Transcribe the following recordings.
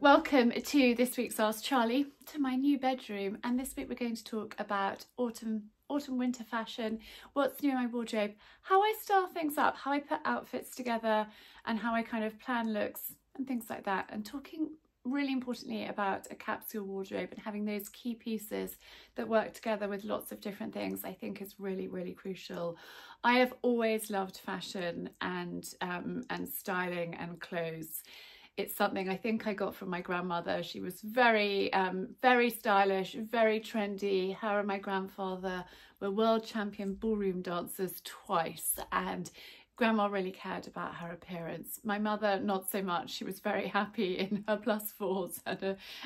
Welcome to this week's Ask Charlie, to my new bedroom, and this week we're going to talk about autumn winter fashion, what's new in my wardrobe, how I style things up, how I put outfits together, and how I kind of plan looks and things like that, and talking really importantly about a capsule wardrobe and having those key pieces that work together with lots of different things I think is really crucial. I have always loved fashion and styling and clothes. It's something I think I got from my grandmother. She was very stylish, very trendy. Her and my grandfather were world champion ballroom dancers twice, and Grandma really cared about her appearance. My mother, not so much. She was very happy in her +4s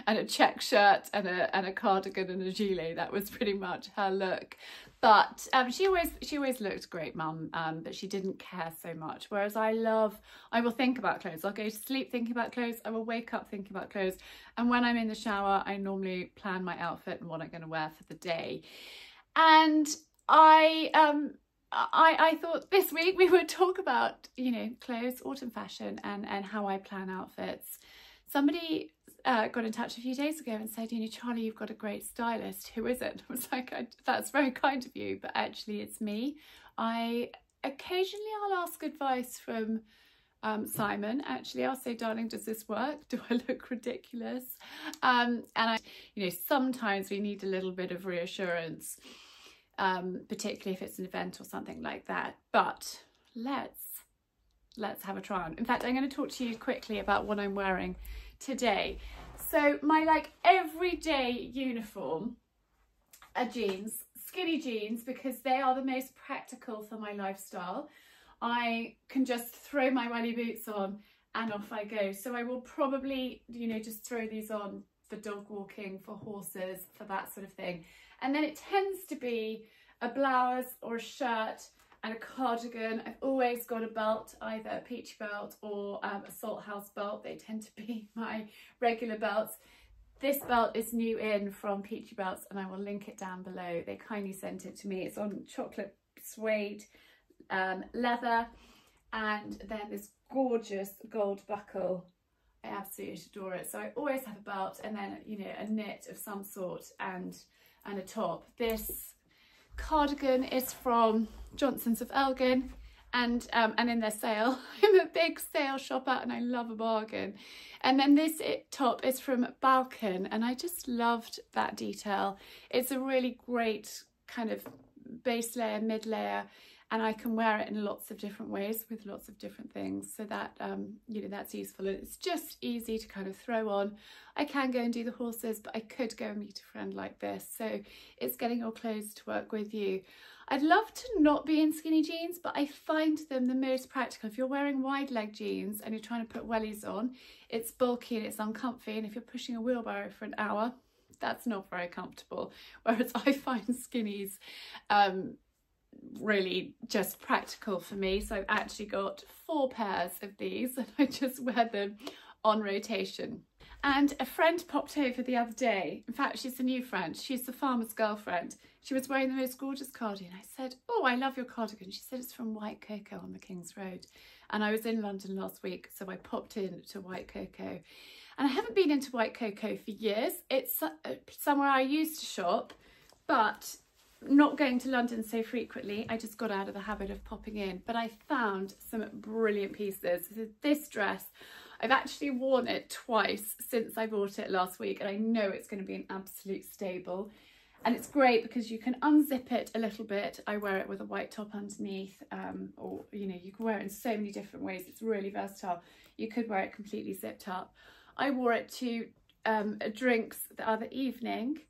and a check shirt and a cardigan and a gilet. That was pretty much her look. But she always looked great, Mum. But she didn't care so much. Whereas I will think about clothes. I'll go to sleep thinking about clothes. I will wake up thinking about clothes. And when I'm in the shower, I normally plan my outfit and what I'm going to wear for the day. And I thought this week we would talk about, you know, clothes, autumn fashion, and how I plan outfits. Somebody got in touch a few days ago and said, you know, Charlie, you've got a great stylist. Who is it? I was like, that's very kind of you, but actually it's me. Occasionally I'll ask advice from Simon. Actually, I'll say, darling, does this work? Do I look ridiculous? And you know, sometimes we need a little bit of reassurance. Particularly if it's an event or something like that. But let's have a try on. In fact, I'm going to talk to you quickly about what I'm wearing today. So my everyday uniform are jeans, skinny jeans, because they are the most practical for my lifestyle. I can just throw my welly boots on and off I go. So I will probably, you know, just throw these on for dog walking, for horses, for that sort of thing. And then it tends to be a blouse or a shirt and a cardigan. I've always got a belt, either a peachy belt or a Salt House belt. They tend to be my regular belts. This belt is new in from Peachy Belts, and I will link it down below. They kindly sent it to me. It's on chocolate suede leather, and then this gorgeous gold buckle. I absolutely adore it. So I always have a belt, and then, you know, a knit of some sort and a top. This cardigan is from Johnson's of Elgin, and in their sale. I'm a big sale shopper and I love a bargain. And then this top is from Balkan, and I just loved that detail. It's a really great kind of base layer, mid layer, and I can wear it in lots of different ways with lots of different things, so that you know, that's useful. It's just easy to kind of throw on. I can go and do the horses, but I could go and meet a friend like this. So it's getting your clothes to work with you. I'd love to not be in skinny jeans, but I find them the most practical. If you're wearing wide leg jeans and you're trying to put wellies on, it's bulky and it's uncomfy, and if you're pushing a wheelbarrow for an hour, that's not very comfortable. Whereas I find skinnies really just practical for me. So I've actually got 4 pairs of these, and I just wear them on rotation. And a friend popped over the other day. In fact, she's a new friend. She's the farmer's girlfriend. She was wearing the most gorgeous cardigan. I said, oh, I love your cardigan. She said it's from White Cocoa on the King's Road. And I was in London last week, so I popped in to White Cocoa. And I haven't been into White Cocoa for years. It's somewhere I used to shop, but not going to London so frequently. I just got out of the habit of popping in, but I found some brilliant pieces. This dress, I've actually worn it twice since I bought it last week, and I know it's going to be an absolute staple. And it's great because you can unzip it a little bit. I wear it with a white top underneath, or, you know, you can wear it in so many different ways. It's really versatile. You could wear it completely zipped up. I wore it to drinks the other evening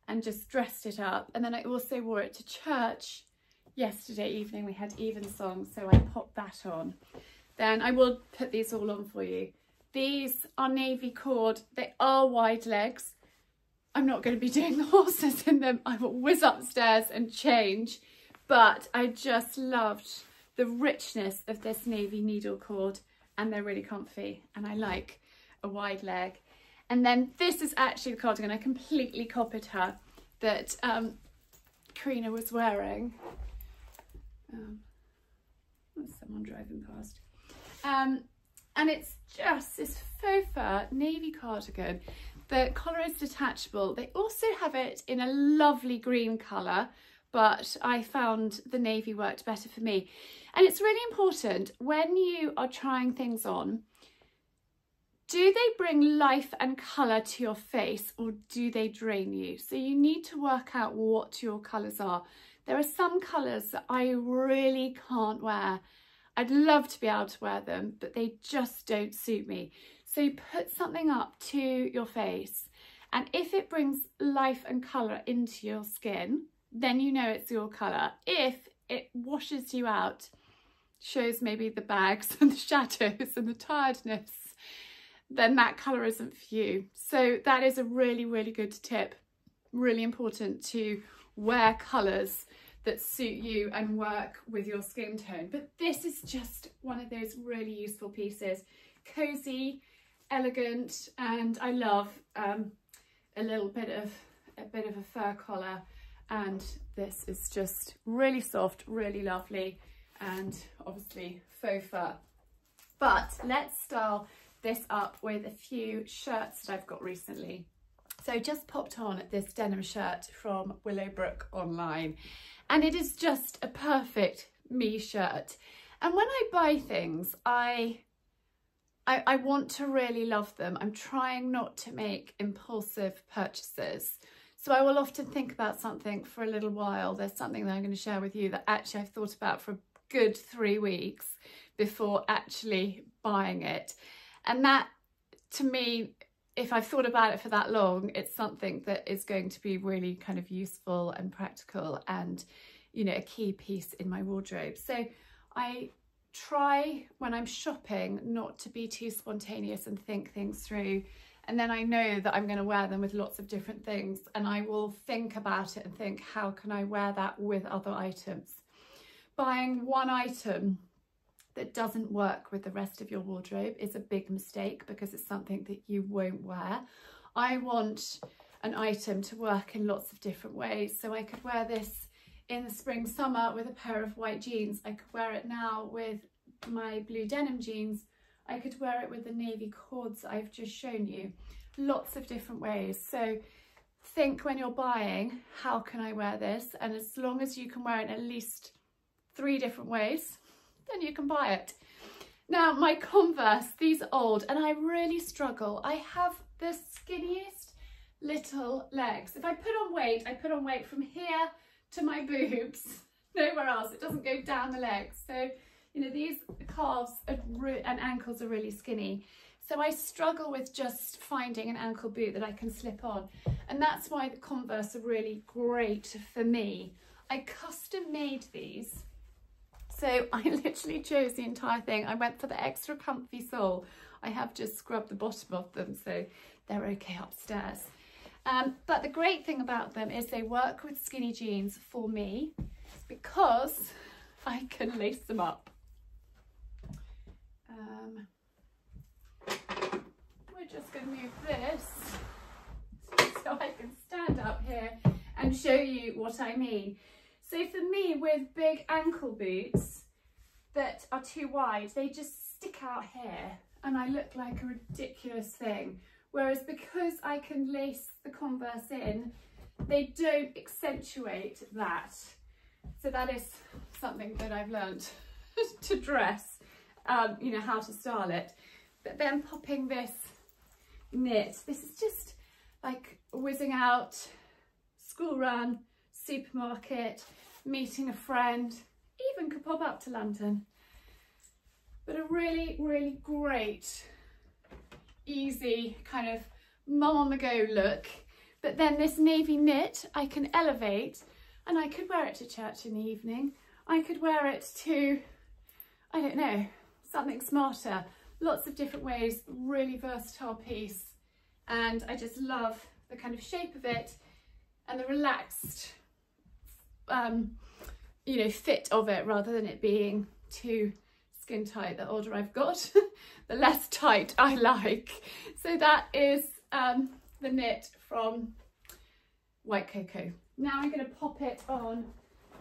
and just dressed it up. And then I also wore it to church yesterday evening. We had evensong, so I popped that on. Then I will put these all on for you. These are navy cord. They are wide legs. I'm not going to be doing the horses in them. I will whiz upstairs and change. But I just loved the richness of this navy needle cord, and they're really comfy, and I like a wide leg. And then this is actually the cardigan. I completely copied her, that Karina was wearing. There's someone driving past. And it's just this faux fur navy cardigan. The collar is detachable. They also have it in a lovely green colour, but I found the navy worked better for me. And it's really important when you are trying things on, do they bring life and colour to your face, or do they drain you? So you need to work out what your colours are. There are some colours that I really can't wear. I'd love to be able to wear them, but they just don't suit me. So you put something up to your face, and if it brings life and colour into your skin, then you know it's your colour. If it washes you out, shows maybe the bags and the shadows and the tiredness, then that colour isn't for you. So that is a really, really good tip. Really important to wear colours that suit you and work with your skin tone. But this is just one of those really useful pieces. Cosy, elegant, and I love a bit of a fur collar. And this is just really soft, really lovely, and obviously faux fur. But let's style this up with a few shirts that I've got recently. So I just popped on this denim shirt from Willowbrook online, and it is just a perfect me shirt. And when I buy things, I want to really love them. I'm trying not to make impulsive purchases. So I will often think about something for a little while. There's something that I'm going to share with you that actually I've thought about for a good 3 weeks before actually buying it. And that, to me, if I've thought about it for that long, it's something that is going to be really kind of useful and practical and, you know, a key piece in my wardrobe. So I try when I'm shopping not to be too spontaneous and think things through. And then I know that I'm going to wear them with lots of different things, and I will think about it and think, how can I wear that with other items? Buying one item that doesn't work with the rest of your wardrobe is a big mistake, because it's something that you won't wear. I want an item to work in lots of different ways. So I could wear this in the spring, summer with a pair of white jeans. I could wear it now with my blue denim jeans. I could wear it with the navy cords I've just shown you. Lots of different ways. So think when you're buying, how can I wear this? And as long as you can wear it in at least 3 different ways, then you can buy it. Now, my Converse, these are old, and I really struggle. I have the skinniest little legs. If I put on weight from here to my boobs, nowhere else. It doesn't go down the legs. So, you know, these calves and ankles are really skinny. So I struggle with just finding an ankle boot that I can slip on. And that's why the Converse are really great for me. I custom made these. So I literally chose the entire thing. I went for the extra comfy sole. I have just scrubbed the bottom of them, so they're okay upstairs. But the great thing about them is they work with skinny jeans for me, because I can lace them up. We're just going to move this so I can stand up here and show you what I mean. So for me, with big ankle boots that are too wide, they just stick out here and I look like a ridiculous thing. Whereas because I can lace the Converse in, they don't accentuate that. So that is something that I've learned to dress, you know, how to style it. But then popping this knit, this is just like whizzing out, school run, supermarket, meeting a friend, even could pop up to London. But a really, really great, easy kind of mum on the go look. But then this navy knit I can elevate, and I could wear it to church in the evening. I could wear it to, I don't know, something smarter. Lots of different ways, really versatile piece. And I just love the kind of shape of it and the relaxed, you know, fit of it, rather than it being too skin tight. The older I've got, the less tight I like. So that is the knit from White Cocoa. Now I'm going to pop it on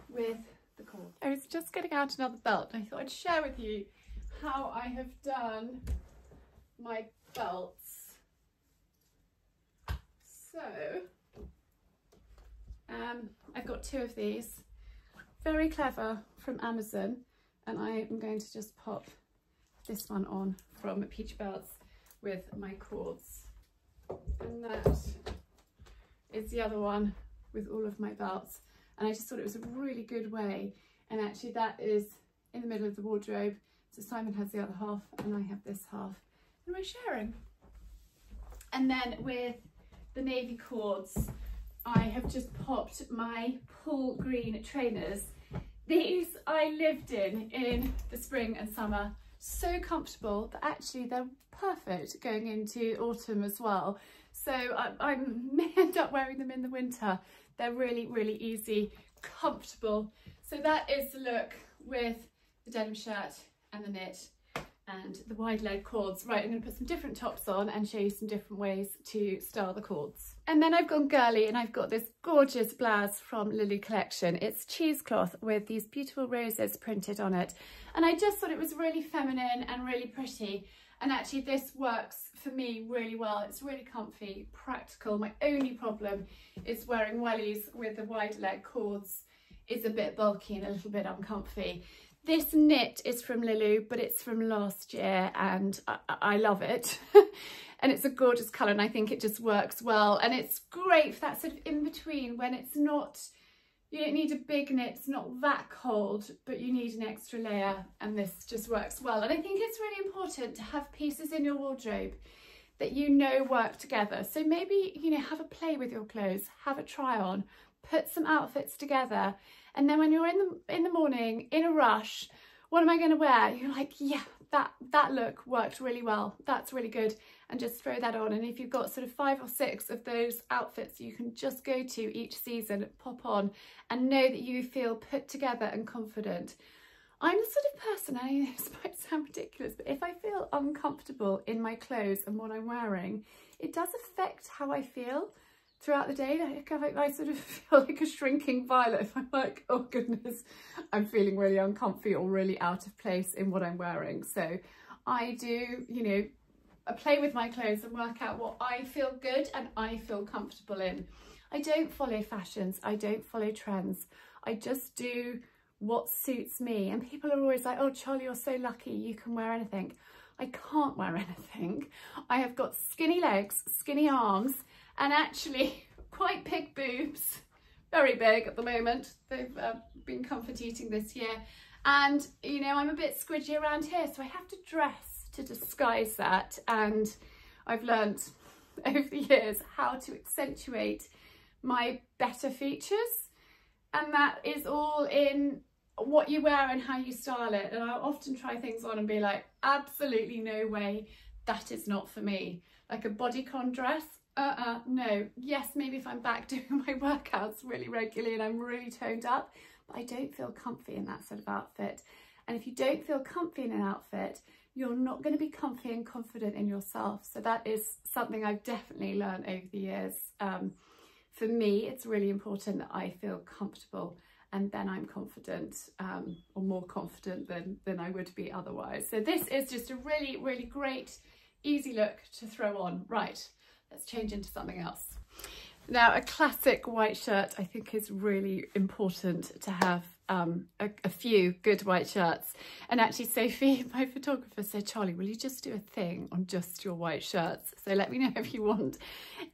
with the cord. I was just getting out another belt, and I thought I'd share with you how I have done my belts. So I've got 2 of these, very clever, from Amazon, and I am going to just pop this one on from Peach Belts with my cords, and that is the other one with all of my belts. And I just thought it was a really good way, and actually that is in the middle of the wardrobe, so Simon has the other half and I have this half, and we're sharing. And then with the navy cords, I have just popped my Pool Green trainers. These I lived in the spring and summer, so comfortable, but actually they're perfect going into autumn as well. So I may end up wearing them in the winter. They're really, really easy, comfortable. So that is the look with the denim shirt and the knit and the wide leg cords. Right, I'm going to put some different tops on and show you some different ways to style the cords. And then I've gone girly and I've got this gorgeous blouse from Lily Collection. It's cheesecloth with these beautiful roses printed on it. And I just thought it was really feminine and really pretty. And actually this works for me really well. It's really comfy, practical. My only problem is wearing wellies with the wide leg cords is a bit bulky and a little bit uncomfy. This knit is from Lulu, but it's from last year and I love it. And it's a gorgeous colour and I think it just works well. And it's great for that sort of in between when it's not, you don't need a big knit, it's not that cold, but you need an extra layer, and this just works well. And I think it's really important to have pieces in your wardrobe that you know work together. So maybe, you know, have a play with your clothes, have a try on, put some outfits together, and then when you're in the morning, in a rush, what am I going to wear? You're like, yeah, that look worked really well. That's really good. And just throw that on. And if you've got sort of 5 or 6 of those outfits you can just go to each season, pop on and know that you feel put together and confident. I'm the sort of person, I know this might sound ridiculous, but if I feel uncomfortable in my clothes and what I'm wearing, it does affect how I feel throughout the day. I sort of feel like a shrinking violet if I'm like, oh goodness, I'm feeling really uncomfy or really out of place in what I'm wearing. So I do, you know, I play with my clothes and work out what I feel good and I feel comfortable in. I don't follow fashions, I don't follow trends. I just do what suits me. And people are always like, oh Charlie, you're so lucky, you can wear anything. I can't wear anything. I have got skinny legs, skinny arms, and actually quite big boobs, very big at the moment. They've been comfort eating this year. And, you know, I'm a bit squidgy around here, so I have to dress to disguise that. And I've learned over the years how to accentuate my better features. And that is all in what you wear and how you style it. And I'll often try things on and be like, absolutely no way, that is not for me. Like a bodycon dress, no. Yes, maybe if I'm back doing my workouts really regularly and I'm really toned up, but I don't feel comfy in that sort of outfit. And if you don't feel comfy in an outfit, you're not going to be comfy and confident in yourself. So that is something I've definitely learned over the years. For me, it's really important that I feel comfortable, and then I'm confident, or more confident than I would be otherwise. So this is just a really, really great, easy look to throw on. Right, let's change into something else. Now, a classic white shirt I think is really important to have a few good white shirts. And actually Sophie, my photographer, said, Charlie, will you just do a thing on just your white shirts? So let me know if you want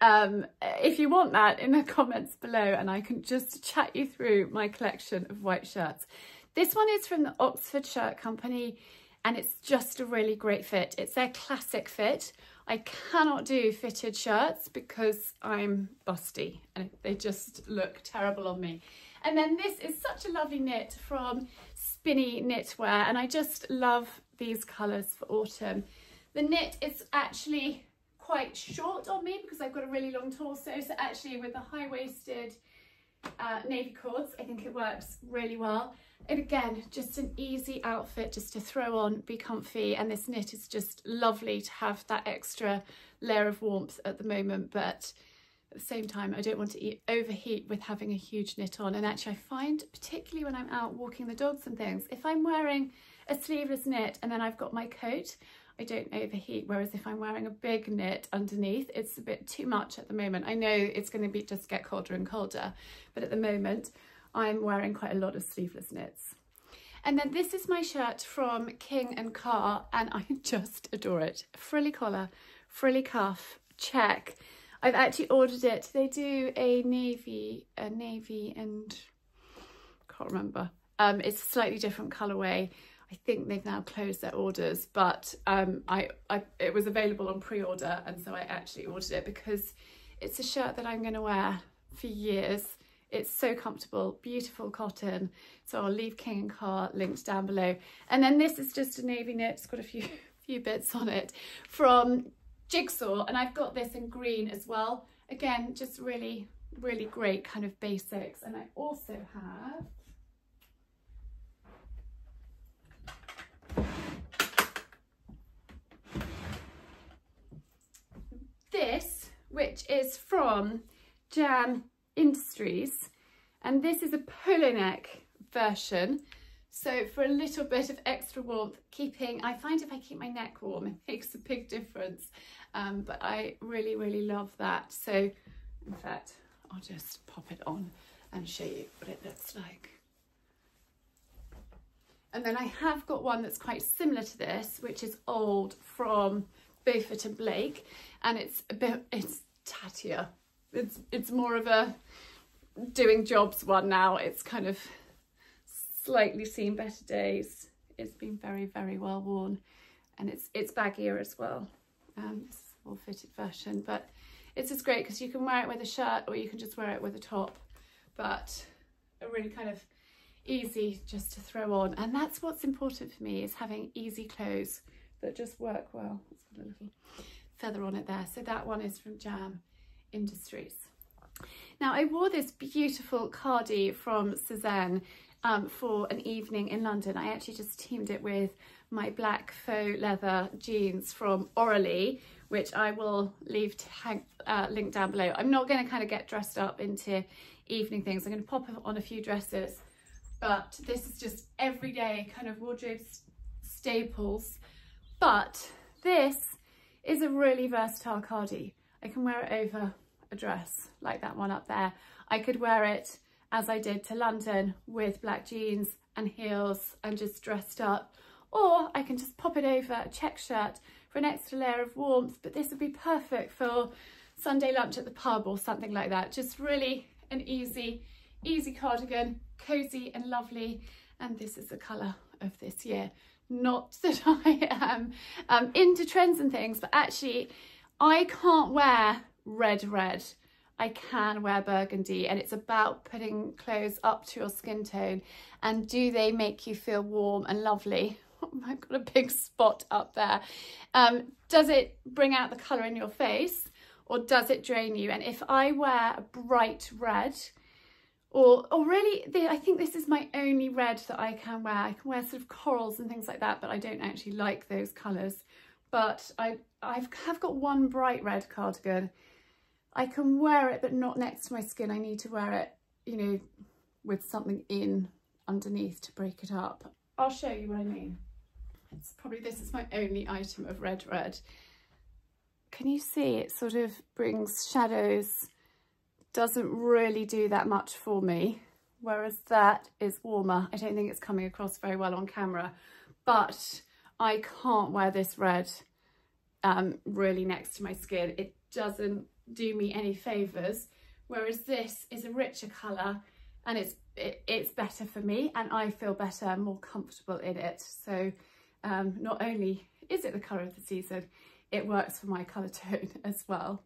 that in the comments below, and I can just chat you through my collection of white shirts. This one is from the Oxford Shirt Company, and it's just a really great fit. It's their classic fit. I cannot do fitted shirts because I'm busty and they just look terrible on me. And then this is such a lovely knit from Spinny Knitwear, and I just love these colours for autumn. The knit is actually quite short on me because I've got a really long torso, so actually with the high-waisted navy cords, I think it works really well. And again, just an easy outfit just to throw on, be comfy, and this knit is just lovely to have that extra layer of warmth at the moment, but at the same time I don't want to overheat with having a huge knit on. And actually I find, particularly when I'm out walking the dogs and things, if I'm wearing a sleeveless knit, and then I've got my coat. I don't overheat, whereas if I'm wearing a big knit underneath, it's a bit too much at the moment. I know it's going to be just get colder and colder, but at the moment I'm wearing quite a lot of sleeveless knits. And then this is my shirt from King & Carr, and I just adore it. Frilly collar, frilly cuff, check. I've actually ordered it. They do a navy and can't remember. It's a slightly different colourway. I think they've now closed their orders, but it was available on pre-order, and so I actually ordered it because it's a shirt that I'm going to wear for years. It's so comfortable, beautiful cotton. So I'll leave King & Carr linked down below. And then this is just a navy knit. It's got a few bits on it from Jigsaw, and I've got this in green as well. Again, just really, really great kind of basics. And I also have this, which is from Jam Industries, and this is a polo neck version, so for a little bit of extra warmth, I find if I keep my neck warm it makes a big difference, but I really, really love that. So in fact I'll just pop it on and show you what it looks like. And then I have got one that's quite similar to this, which is old, from Beaufort and Blake, and it's tattier. It's more of a doing jobs one now. It's kind of slightly seen better days. It's been very, very well worn, and it's baggier as well. It's a more fitted version, but it's just great because you can wear it with a shirt or you can just wear it with a top, but a really kind of easy just to throw on. And that's what's important for me, is having easy clothes that just work well. It's got a little feather on it there. So that one is from Jam Industries. Now, I wore this beautiful cardi from Suzanne for an evening in London. I actually just teamed it with my black faux leather jeans from Orally, which I will leave link down below. I'm not going to kind of get dressed up into evening things. I'm going to pop on a few dresses, but this is just everyday kind of wardrobe staples. But this is a really versatile cardi. I can wear it over a dress like that one up there. I could wear it, as I did to London, with black jeans and heels and just dressed up, or I can just pop it over a check shirt for an extra layer of warmth. But this would be perfect for Sunday lunch at the pub or something like that. Just really an easy cardigan, cozy and lovely. And this is the colour of this year. Not that I am into trends and things, but actually I can't wear red. I can wear burgundy, and it's about putting clothes up to your skin tone, and do they make you feel warm and lovely? I've got a big spot up there. Does it bring out the colour in your face, or does it drain you? And if I wear a bright red, or really, I think this is my only red that I can wear. I can wear sort of corals and things like that, but I don't actually like those colours. But I have got one bright red cardigan. I can wear it, but not next to my skin. I need to wear it, you know, with something in underneath to break it up. I'll show you what I mean. This is my only item of red. Can you see it sort of brings shadows? Doesn't really do that much for me, whereas that is warmer. I don't think it's coming across very well on camera, but I can't wear this red really next to my skin. It doesn't do me any favours, whereas this is a richer colour, and it's better for me, and I feel better and more comfortable in it. So not only is it the colour of the season, it works for my colour tone as well,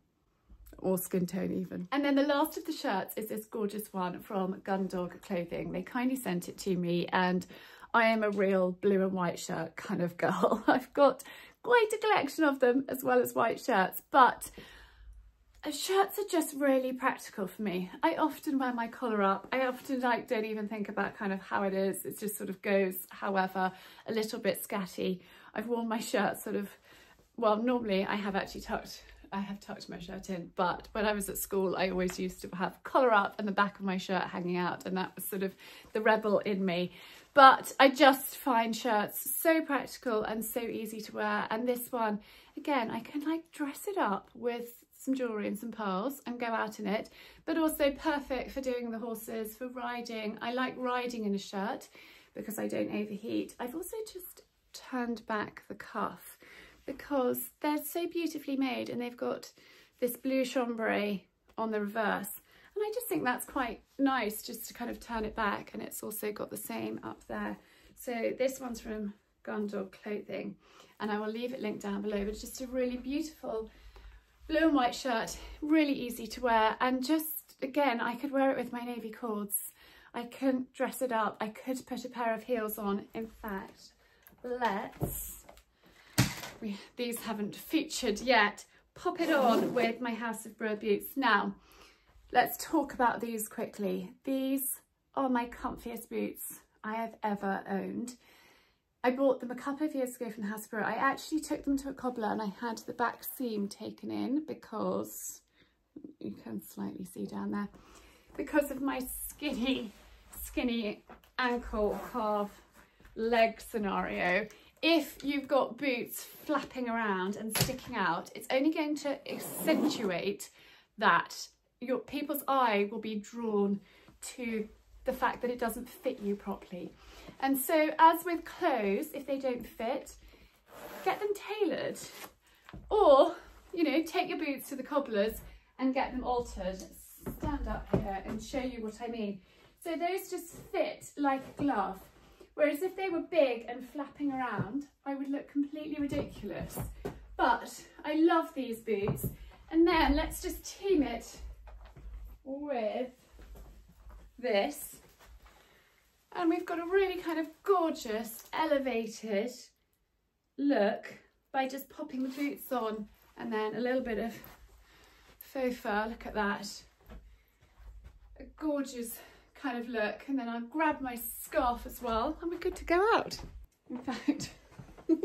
or skin tone even. And then the last of the shirts is this gorgeous one from Gundog Clothing. They kindly sent it to me, and I am a real blue and white shirt kind of girl. I've got quite a collection of them, as well as white shirts, but shirts are just really practical for me. I often wear my collar up. I often don't even think about kind of how it is. It just sort of goes however, a little bit scatty. I've worn my shirt sort of, well, normally I have tucked my shirt in, but when I was at school I always used to have collar up and the back of my shirt hanging out, and that was sort of the rebel in me. But I just find shirts so practical and so easy to wear. And this one, again, I can like dress it up with some jewellery and some pearls and go out in it, but also perfect for doing the horses, for riding. I like riding in a shirt because I don't overheat. I've also just turned back the cuff because they're so beautifully made, and they've got this blue chambray on the reverse. And I just think that's quite nice just to kind of turn it back, and it's also got the same up there. So this one's from Gundog Clothing, and I will leave it linked down below, but it's just a really beautiful blue and white shirt, really easy to wear. And just, again, I could wear it with my navy cords. I can dress it up. I could put a pair of heels on. In fact, these haven't featured yet. Pop it on with my House of Brewer boots. Now, let's talk about these quickly. These are my comfiest boots I have ever owned. I bought them a couple of years ago from the House of Brewer. I actually took them to a cobbler and I had the back seam taken in because, you can slightly see down there, because of my skinny ankle calf leg scenario. If you've got boots flapping around and sticking out, it's only going to accentuate that. People's eye will be drawn to the fact that it doesn't fit you properly. And so, as with clothes, if they don't fit, get them tailored. Or, you know, take your boots to the cobblers and get them altered. Stand up here and show you what I mean. So those just fit like a glove. Whereas if they were big and flapping around, I would look completely ridiculous. But I love these boots. And then let's just team it with this. And we've got a really kind of gorgeous, elevated look by just popping the boots on, and then a little bit of faux fur. Look at that. A gorgeous kind of look. And then I'll grab my scarf as well, and we're good to go out. In fact,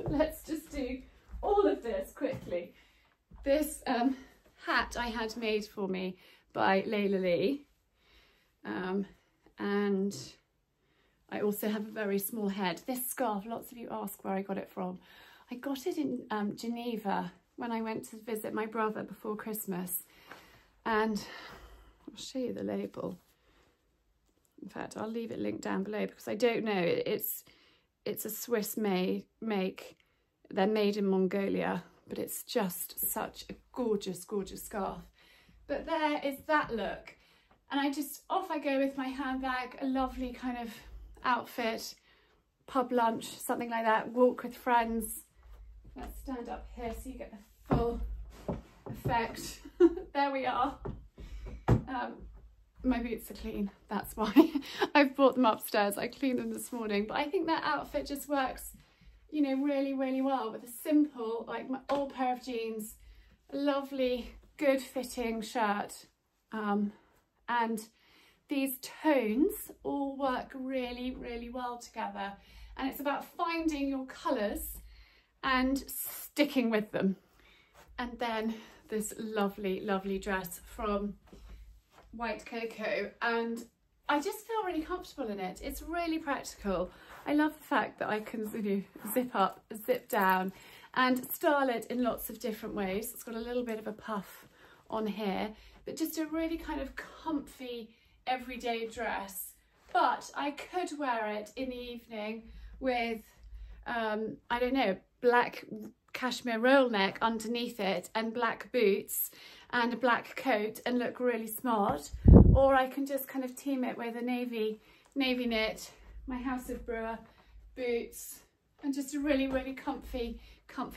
let's just do all of this quickly. This hat I had made for me by Layla Lee. And I also have a very small head. This scarf, lots of you ask where I got it from. I got it in Geneva when I went to visit my brother before Christmas. And I'll show you the label. In fact, I'll leave it linked down below because I don't know. It's a Swiss make. They're made in Mongolia, but it's just such a gorgeous, gorgeous scarf. But there is that look. And off I go with my handbag, a lovely kind of outfit, pub lunch, something like that, walk with friends. Let's stand up here so you get the full effect. There we are. My boots are clean, that's why. I've brought them upstairs. I cleaned them this morning, but I think that outfit just works, you know, really, really well with a simple, like my old pair of jeans, a lovely, good fitting shirt, and these tones all work really, really well together. And it's about finding your colours and sticking with them. And then this lovely, lovely dress from White Cocoa, and I just feel really comfortable in it. It's really practical. I love the fact that I can, you know, zip up, zip down and style it in lots of different ways. It's got a little bit of a puff on here, but just a really kind of comfy everyday dress. But I could wear it in the evening with I don't know, black cashmere roll neck underneath it and black boots and a black coat and look really smart. Or I can just kind of team it with a navy knit, my House of Brewer boots, and just a really, really comfy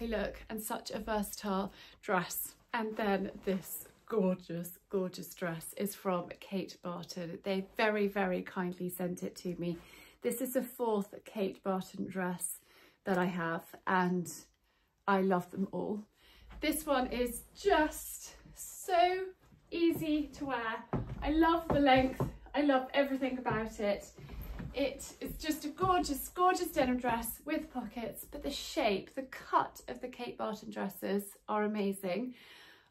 look, and such a versatile dress. And then this gorgeous, gorgeous dress is from Kate Barton. They very, very kindly sent it to me. This is the 4th Kate Barton dress that I have, and I love them all. This one is just so easy to wear. I love the length. I love everything about it. It is just a gorgeous, gorgeous denim dress with pockets, but the shape, the cut of the Kate Barton dresses are amazing.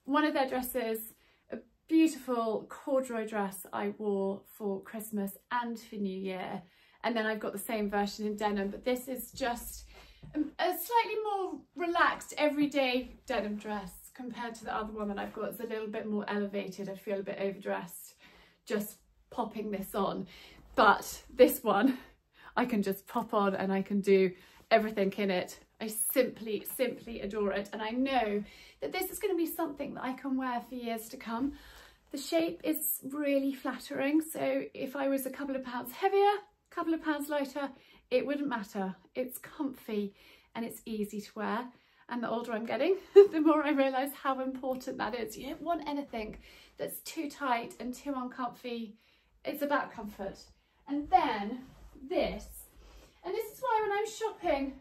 One of their dresses, a beautiful corduroy dress I wore for Christmas and for New Year, And then I've got the same version in denim, but this is just a slightly more relaxed everyday denim dress compared to the other one that I've got. It's a little bit more elevated. I feel a bit overdressed just popping this on, but this one I can just pop on and I can do everything in it. I simply adore it, and I know that this is going to be something that I can wear for years to come. The shape is really flattering, so if I was a couple of pounds heavier, a couple of pounds lighter, it wouldn't matter. It's comfy and it's easy to wear, and the older I'm getting, the more I realise how important that is. You don't want anything that's too tight and too uncomfy. It's about comfort. And then this, and this is why when I'm shopping,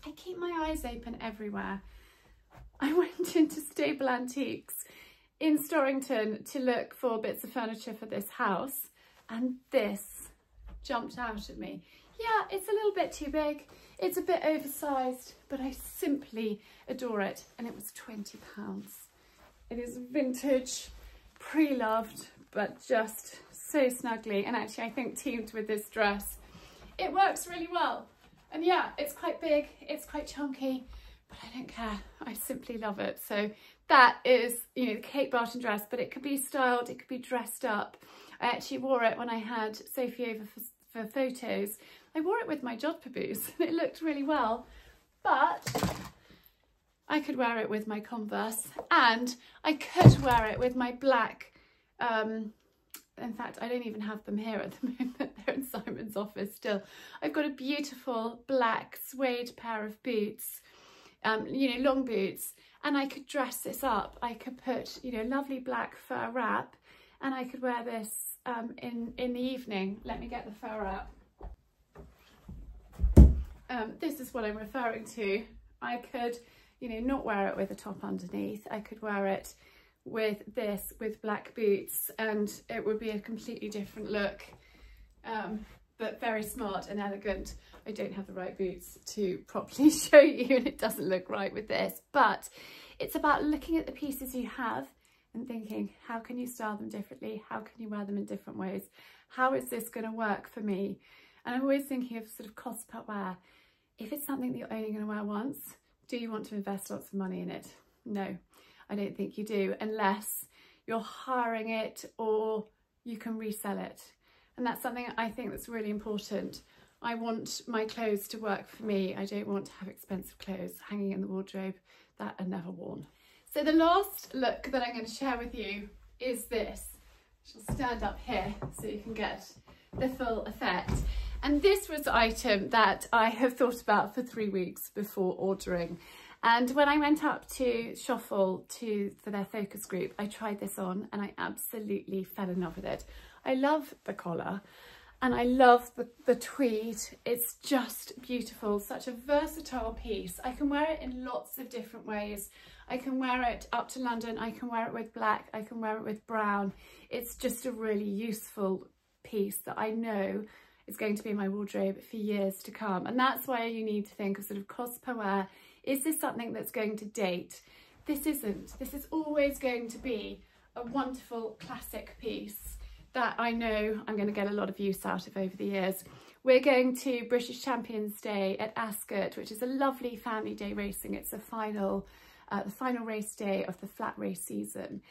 I keep my eyes open everywhere. I went into Stable Antiques in Storrington to look for bits of furniture for this house, and this jumped out at me. Yeah, it's a little bit too big, it's a bit oversized, but I simply adore it, and it was £20. It is vintage, pre-loved, but just so snugly, and actually I think teamed with this dress, it works really well. And yeah, it's quite big, it's quite chunky, but I don't care. I simply love it. So that is, you know, the Kate Barton dress, but it could be styled, it could be dressed up. I actually wore it when I had Sophie over for photos. I wore it with my jodhpurs and it looked really well, but I could wear it with my Converse, and I could wear it with my black, in fact, I don't even have them here at the moment. They're in Simon's office still. I've got a beautiful black suede pair of boots, you know, long boots, and I could dress this up. I could put, you know, lovely black fur wrap, and I could wear this in the evening. Let me get the fur wrap. This is what I'm referring to. I could, you know, not wear it with a top underneath. I could wear it with this, with black boots, and it would be a completely different look, but very smart and elegant. I don't have the right boots to properly show you, and it doesn't look right with this, but it's about looking at the pieces you have and thinking, how can you style them differently? How can you wear them in different ways? How is this going to work for me? And I'm always thinking of sort of cost per wear. If it's something that you're only going to wear once, do you want to invest lots of money in it? No, I don't think you do, unless you're hiring it or you can resell it. And that's something I think that's really important. I want my clothes to work for me. I don't want to have expensive clothes hanging in the wardrobe that are never worn. So the last look that I'm going to share with you is this. I'll stand up here so you can get the full effect. And this was an item that I have thought about for 3 weeks before ordering. And when I went up to Shuffle for their focus group, I tried this on and I absolutely fell in love with it. I love the collar and I love the tweed. It's just beautiful, such a versatile piece. I can wear it in lots of different ways. I can wear it up to London, I can wear it with black, I can wear it with brown. It's just a really useful piece that I know is going to be in my wardrobe for years to come. And that's why you need to think of sort of cost per wear. Is this something that's going to date? This isn't. This is always going to be a wonderful classic piece that I know I'm going to get a lot of use out of over the years. We're going to British Champions Day at Ascot, which is a lovely family day racing. It's the final race day of the flat race season.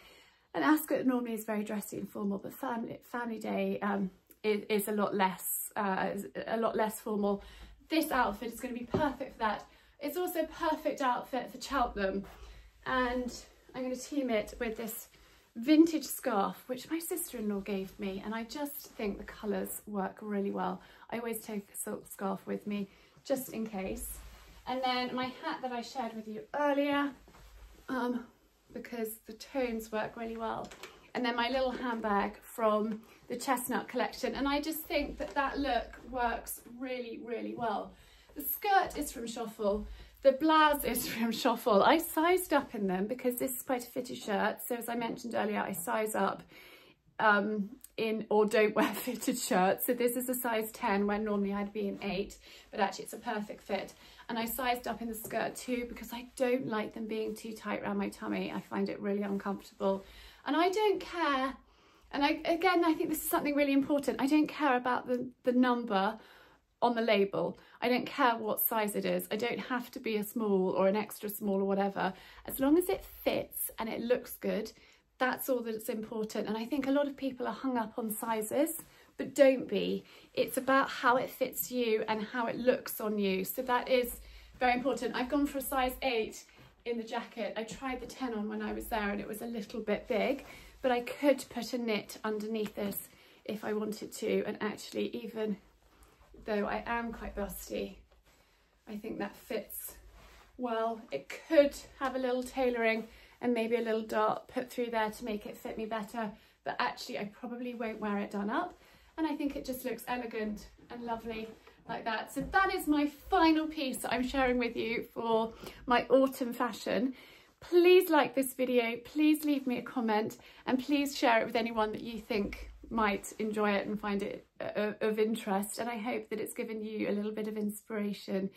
And Ascot normally is very dressy and formal, but family day is a lot less formal. This outfit is going to be perfect for that. It's also a perfect outfit for Cheltenham, and I'm going to team it with this vintage scarf which my sister-in-law gave me, and I just think the colours work really well. I always take a silk scarf with me just in case. And then my hat that I shared with you earlier, because the tones work really well. And then my little handbag from the Chestnut collection, and I just think that that look works really, really well. The skirt is from Shuffle, the blouse is from Shuffle. I sized up in them because this is quite a fitted shirt, so as I mentioned earlier, I size up in or don't wear fitted shirts. So this is a size 10 when normally I'd be an 8, but actually it's a perfect fit. And I sized up in the skirt too because I don't like them being too tight around my tummy. I find it really uncomfortable. And I don't care And I think this is something really important. I don't care about the number on the label. I don't care what size it is. I don't have to be a small or an extra small or whatever. As long as it fits and it looks good, that's all that's important. And I think a lot of people are hung up on sizes, but don't be. It's about how it fits you and how it looks on you. So that is very important. I've gone for a size 8 in the jacket. I tried the 10 on when I was there and it was a little bit big, but I could put a knit underneath this if I wanted to. And actually, even though I am quite busty, I think that fits well. It could have a little tailoring and maybe a little dart put through there to make it fit me better, but actually I probably won't wear it done up, and I think it just looks elegant and lovely like that. So that is my final piece that I'm sharing with you for my autumn fashion. Please like this video, please leave me a comment, and please share it with anyone that you think might enjoy it and find it of interest. And I hope that it's given you a little bit of inspiration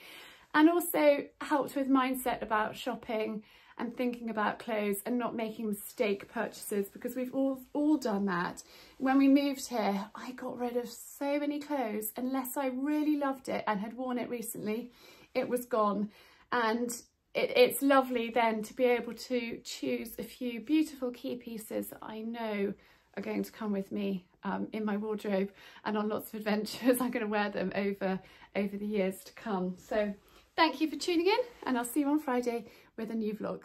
and also helped with mindset about shopping and thinking about clothes and not making mistake purchases, because we've all done that. When we moved here, I got rid of so many clothes. Unless I really loved it and had worn it recently, it was gone. And it's lovely then to be able to choose a few beautiful key pieces that I know are going to come with me in my wardrobe, and on lots of adventures I'm going to wear them over the years to come. So thank you for tuning in, and I'll see you on Friday with a new vlog.